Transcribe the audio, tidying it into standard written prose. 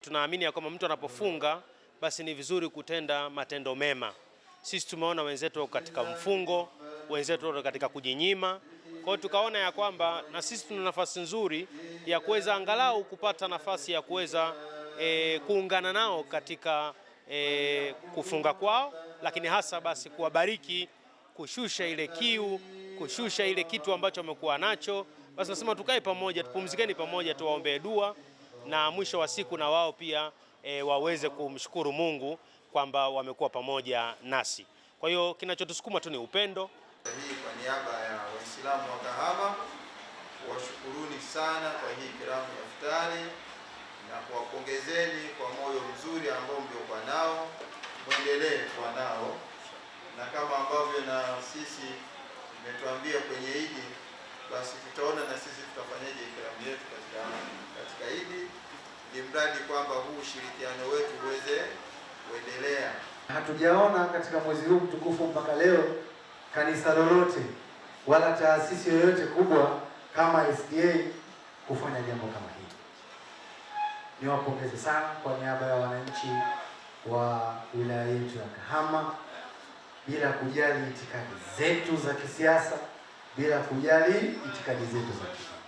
Tunaamini ya kwamba mtu anapofunga basi ni vizuri kutenda matendo mema. Sisi tumeona wenzetu katika mfungo, wenzetu katika kujinyima. Kwa hiyo tukaona ya kwamba na sisi tuna nafasi nzuri ya kuweza angalau kupata nafasi ya kuweza kuungana nao katika kufunga kwao, lakini hasa basi kuwabariki, kushusha ile kiu, kushusha ile kitu ambacho wamekuwa nacho. Basi nasema tukae pamoja, tupumzikeni pamoja, tuwaombee dua na mwisho wa siku na wao pia waweze kumshukuru Mungu kwamba wamekuwa pamoja nasi. Kwa hiyo kinachotusukuma tu ni upendo. Hii kwa niaba ya Waislamu wa Kahama washukuruni sana kwa hii kiramu ya iftari na kuwapongezeni kwa moyo mzuri ambao mliokuwa nao, muendelee kuwa nao, na kama ambavyo na sisi tumetuambia kwenye Idi, basi tutaona na sisi tutafanyaje kiramu yetu katika Idi, ili mradi kwamba huu ushirikiano wetu uweze kuendelea. Hatujaona katika mwezi huu mtukufu mpaka leo kanisa lolote wala taasisi yoyote kubwa kama SDA kufanya jambo kama hili. Niwapongeze sana kwa niaba ya wananchi wa wilaya yetu ya Kahama, bila kujali itikadi zetu za kisiasa, bila kujali itikadi zetu za kidini.